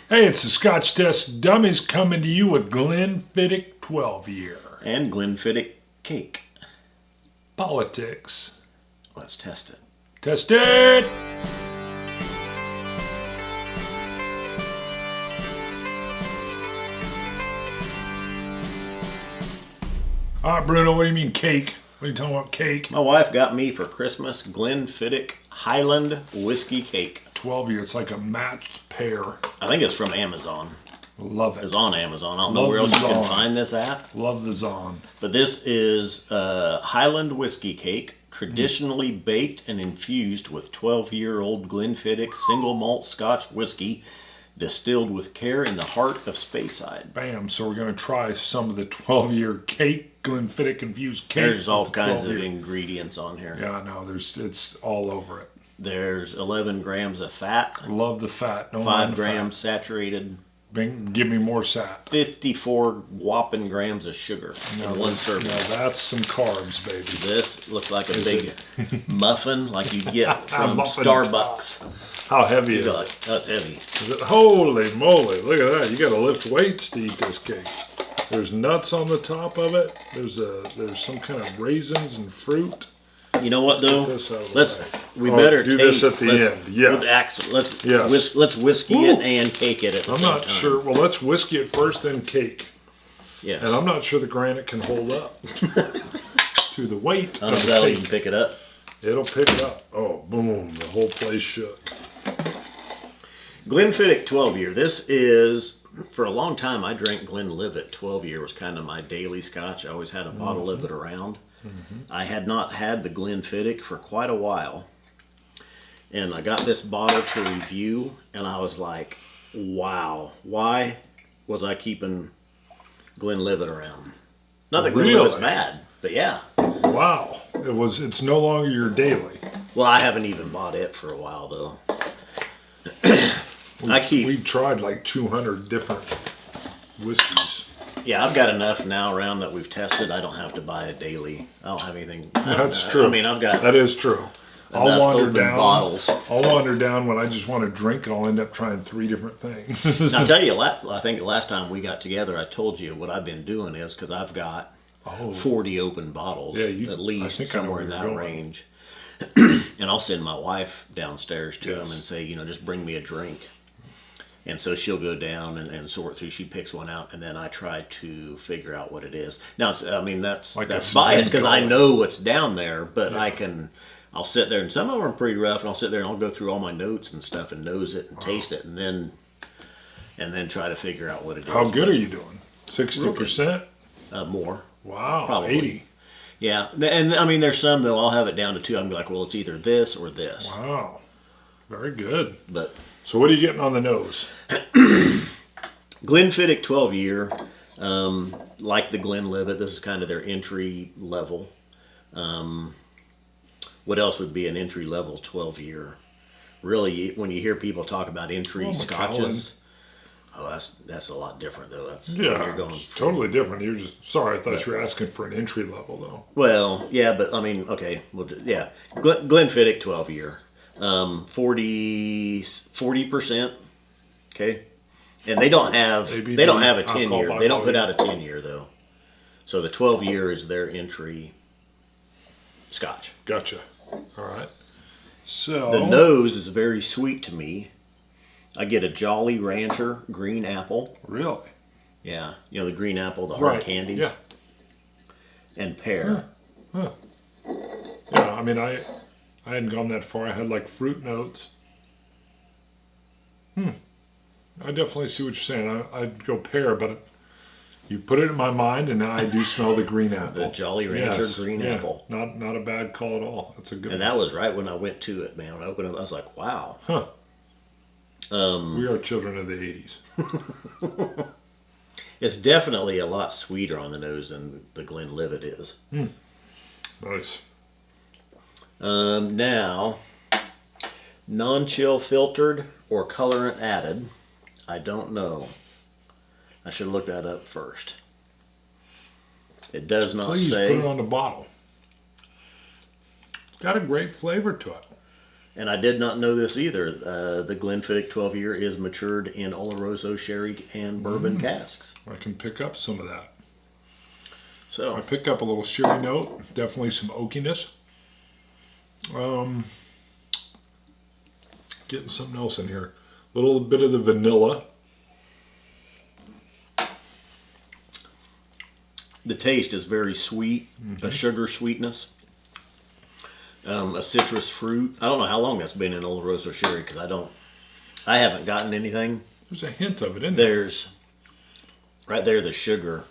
Hey, it's the Scotch Test Dummies coming to you with Glenfiddich 12-Year. And Glenfiddich cake. Politics. Let's test it. Test it! All right, Bruno, what do you mean cake? What are you talking about cake? My wife got me for Christmas Glenfiddich Highland whiskey cake. 12-Year, it's like a matched pair. I think it's from Amazon. Love It it. was on Amazon. I don't know where else you can find this at. Love the Zon. But this is Highland whiskey cake, traditionally baked and infused with 12-year-old Glenfiddich single malt Scotch whiskey, distilled with care in the heart of Speyside. Bam, so we're going to try some of the 12-Year cake, Glenfiddich infused cake. There's all with the kinds of 12-Year. ingredients on here. Yeah, I know. It's all over it. There's 11 grams of fat, Love the fat. Don't 5 mind the grams fat. saturated, Give me more sat. 54 whopping grams of sugar in one serving. Now that's some carbs, baby. This looks like a big muffin like you get from Muffin. Starbucks. How heavy You is go it? like, that's heavy. Holy moly, look at that. You got to lift weights to eat this cake. There's nuts on the top of it. There's some kind of raisins and fruit. You know what though? This out of the way. We better do taste. this at the end. Yes. Let's whiskey Woo. it and cake it at the I'm same not time. sure. Well, let's whiskey it first, then cake. Yes. And I'm not sure the granite can hold up to the weight I don't know of if the that'll cake. even pick it up. It'll pick it up. Oh, boom. The whole place shook. Glenfiddich 12-year. This is, for a long time, I drank Glenlivet. 12-year was kind of my daily scotch. I always had a bottle of it around. I had not had the Glenfiddich for quite a while. And I got this bottle to review, and I was like, wow, why was I keeping Glenlivet around? Not that Glenlivet's Really? bad, but yeah. Wow. It's no longer your daily. Well, I haven't even bought it for a while, though. We tried like 200 different whiskeys. Yeah, I've got enough now around that we've tested. I don't have to buy a daily. I don't have anything. That's true. I mean, I've got That is true. I'll enough wander open down. bottles. I'll wander down when I just want to drink, and I'll end up trying 3 different things. I'll tell you, I think the last time we got together, I told you what I've been doing is because I've got 40 open bottles, Yeah, at I least think I know somewhere where in you're that going. range. And I'll send my wife downstairs to Yes. them and say, just bring me a drink. And so she'll go down and sort through. She picks one out, and then I try to figure out what it is. Now, that's Like that's a biased because I Sven know what's down there, but I'll sit there, and some of them are pretty rough, and I'll sit there and I'll go through all my notes and stuff and nose it and taste it, and then try to figure out what it is. How good are you doing? 60%? More. Wow. Probably. 80. Yeah, and I mean, there's some though. I'll have it down to 2. I'm like, well, it's either this or this. Wow. Very good. But So what are you getting on the nose? Glenfiddich 12-year, like the Glenlivet, this is kind of their entry level. What else would be an entry level 12-year? Really, when you hear people talk about entry scotches, that's a lot different though. That's Yeah, you're going. it's totally different. You're just sorry. I thought you were asking for an entry level though. Well, yeah, but I mean, okay, Glenfiddich 12-year, 40%. Okay, and they don't have a alcohol 10-year. by They don't put volume. out a 10-year though. So the 12-year is their entry scotch. Gotcha. All right. So The nose is very sweet to me. I get a Jolly Rancher green apple. Really? Yeah, the green apple, the hard candies. Yeah. And pear. Huh. Yeah. I mean, I hadn't gone that far. I had like fruit notes. I definitely see what you're saying. I'd go pear, but you put it in my mind, and now I do smell the green apple. The Jolly Rancher Yes, green yeah. apple. Not a bad call at all. That's a good And one. that was right when I went to it, man. When I opened it, I was like, wow. Huh. We are children of the 80s. It's definitely a lot sweeter on the nose than the Glenlivet is. Nice. Now, non-chill filtered or colorant added, I don't know. I should look that up first. It does not Please say. put it on the bottle. Got a great flavor to it. And I did not know this either. The Glenfiddich 12-year is matured in Oloroso sherry and bourbon casks. I can pick up some of that. I So pick up a little sherry note, definitely some oakiness. Getting something else in here. A little bit of the vanilla. the taste is very sweet, a sugar sweetness, a citrus fruit. I don't know how long that's been in Oloroso sherry because I haven't gotten anything. There's a hint of it in there. There's right there the sugar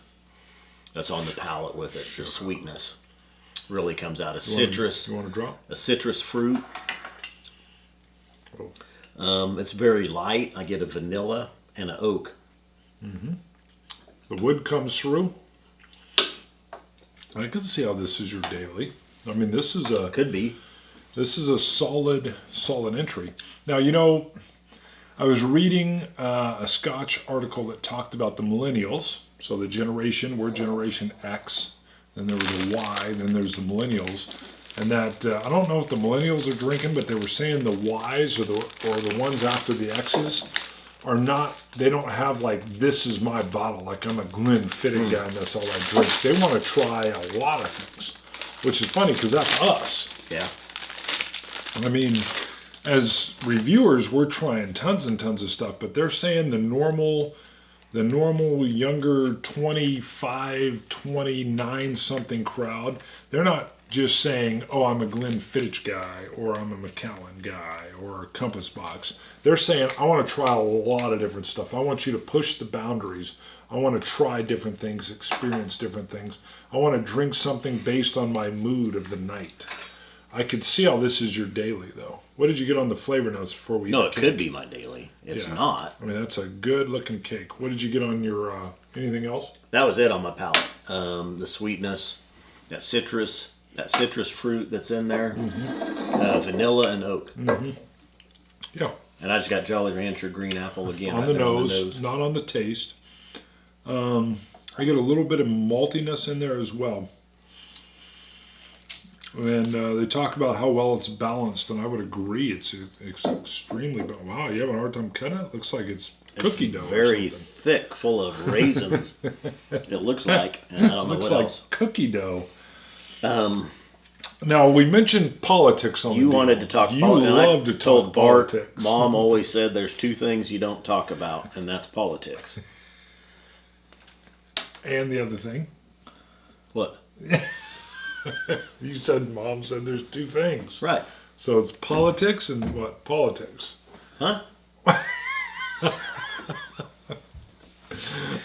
that's on the palate with it. The sweetness really comes out. Citrus. You want to drop? A citrus fruit. It's very light. I get a vanilla and an oak. The wood comes through. I can see how this is your daily. I mean, this is a Could be. This is a solid entry. Now, you know, I was reading a Scotch article that talked about the millennials. So the generation, we're Generation X. Then there was a Y. Then there's the millennials. And that, I don't know if the millennials are drinking, but they were saying the Ys or the ones after the X's are not, they don't have like, this is my bottle. Like I'm a Glenfiddich guy and that's all I drink. They want to try a lot of things, which is funny because that's us. Yeah. I mean, as reviewers, we're trying tons and tons of stuff, but they're saying the normal younger 25, 29 something crowd, they're not just saying, oh, I'm a Glenfiddich guy, or I'm a Macallan guy, or a Compass Box. They're saying, I want to try a lot of different stuff. I want you to push the boundaries. I want to try different things, experience different things. I want to drink something based on my mood of the night. I could see how this is your daily, though. What did you get on the flavor notes before we? No, it could be my daily. It's not. I mean, that's a good looking cake. What did you get on your? Anything else? That was it on my palate. The sweetness, that citrus fruit that's in there, vanilla and oak. Yeah. And I just got Jolly Rancher green apple again. On right the there nose, not on the taste. I get a little bit of maltiness in there as well. And they talk about how well it's balanced, and I would agree. It's extremely balanced. Wow, you having a hard time cutting it? Looks like it's cookie dough. Very or something. thick, full of raisins. It looks like, and I don't know Looks what like else. cookie dough. Now we mentioned politics on the You deal. wanted to talk. You and love I to told talk Bart, politics. Mom always said there's two things you don't talk about, and that's politics. And the other thing, What? you said, Mom said there's two things. Right. So it's politics and what? Politics. Huh?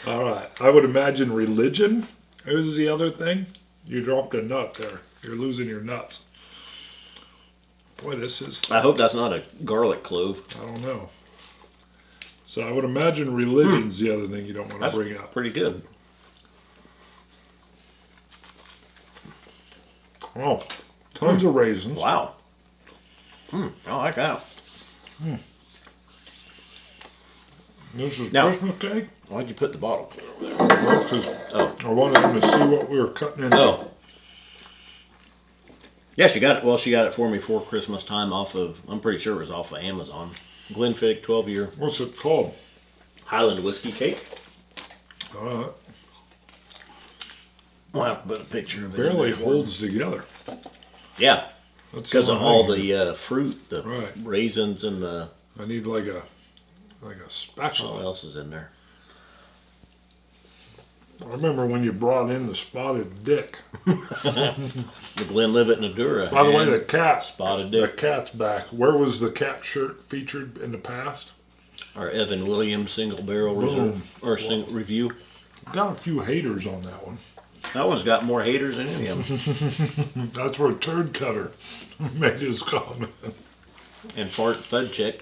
All right. I would imagine religion is the other thing. You dropped a nut there. You're losing your nuts. Boy, this is... I hope that's not a garlic clove. I don't know. So I would imagine religion's the other thing you don't want to That's bring up. pretty good. Oh, tons of raisins. Wow. I like that. This is Now- Christmas cake. Why'd you put the bottle? Well, 'cause Oh. I wanted them to see what we were cutting into. Oh. Yeah, she got it. Well, she got it for me for Christmas time off of, I'm pretty sure it was off of Amazon. Glenfiddich 12-year What's it called? Highland whiskey cake. Uh, We'll have to put a picture of it. in barely there for 'em. holds together. Yeah, That's because the of only all thing. the fruit, the Right. raisins, and the I need like a what spatula. else is in there? I remember when you brought in the spotted dick. The Glenlivet Nadura. By the way, and the cat. Spotted The Dick. cat's back. Where was the cat shirt featured in the past? Our Evan Williams single barrel reserve or review. Got a few haters on that one. That one's got more haters than any of them. That's where Turd Cutter made his comment. And Fart Fud Check.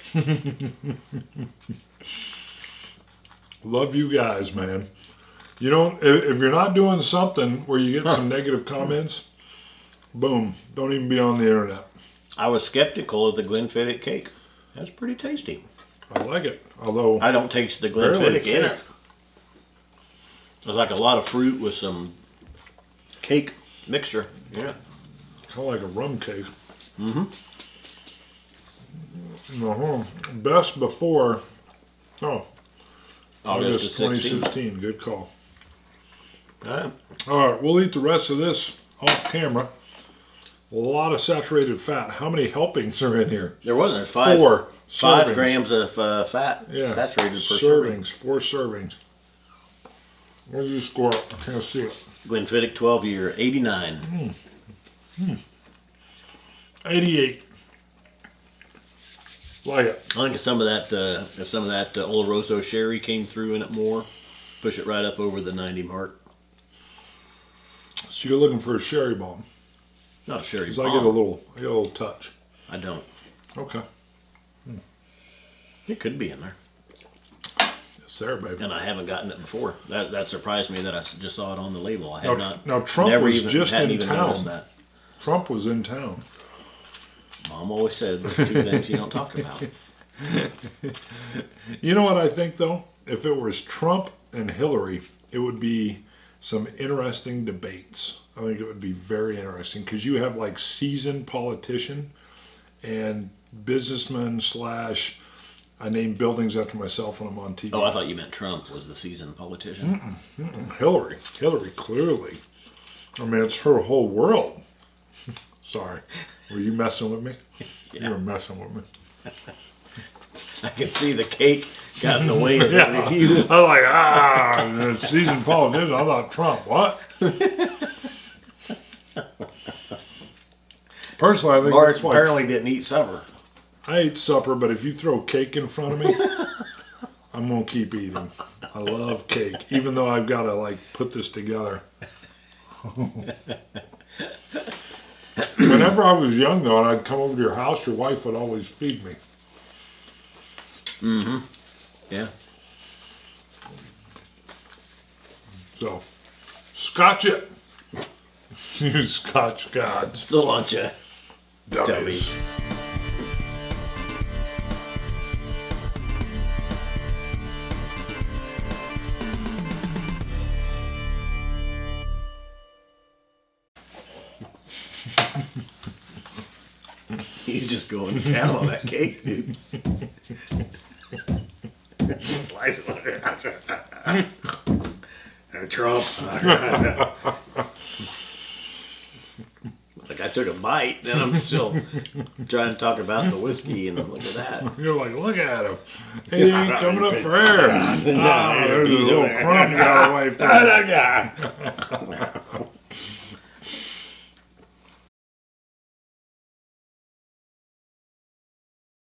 Love you guys, man. You don't, if you're not doing something where you get some negative comments, boom, don't even be on the internet. I was skeptical of the Glenfiddich cake. That's pretty tasty. I like it. Although, I don't taste the barely Glenfiddich in cake. it. There's like a lot of fruit with some cake mixture. Yeah. kind of like a rum cake. Best before. Oh, August August of 16. 2016. Good call. All right. All right, we'll eat the rest of this off camera. A lot of saturated fat. How many helpings are in here? There wasn't. There's five. 4 5 servings. grams of fat saturated per serving. servings. 4 servings. Where's your score? I can't see it. Glenfiddich 12-year, 89. 88. Like it. I think if some of that Oloroso sherry came through in it more, push it right up over the 90 mark. So you're looking for a sherry bomb. Not a sherry 'Cause bomb. I get a little touch. I don't. Okay. It could be in there. It's there, baby. And I haven't gotten it before. That surprised me that I just saw it on the label. I had not. Now Trump never was even, just hadn't in even town. noticed that. Trump was in town. Mom always said there's 2 things you don't talk about. You know what I think, though? If it was Trump and Hillary, it would be some interesting debates. I think it would be very interesting because you have like seasoned politician and businessman slash. I name buildings after myself when I'm on TV. Oh, I thought you meant Trump was the seasoned politician. Hillary clearly. I mean, it's her whole world. Sorry, were you messing with me? Yeah. You were messing with me. I can see the cake got in the way of the review. I'm like, the seasoned politician. I thought Trump. What? Personally, I think Bart that's why apparently didn't eat supper. I ate supper, but if you throw cake in front of me, I'm gonna keep eating. I love cake, even though I've got to like put this together. Whenever I was young, though, and I'd come over to your house, your wife would always feed me. Mm-hmm. Yeah. So, scotch it. You scotch gods. So lunch ya. Dummies. He's just going to town on that cake, dude. Slice it like Trump. Like I took a bite, then I'm still trying to talk about the whiskey, and look at that. You're like, look at him. He ain't coming up for air. There's a little crumb got away from him.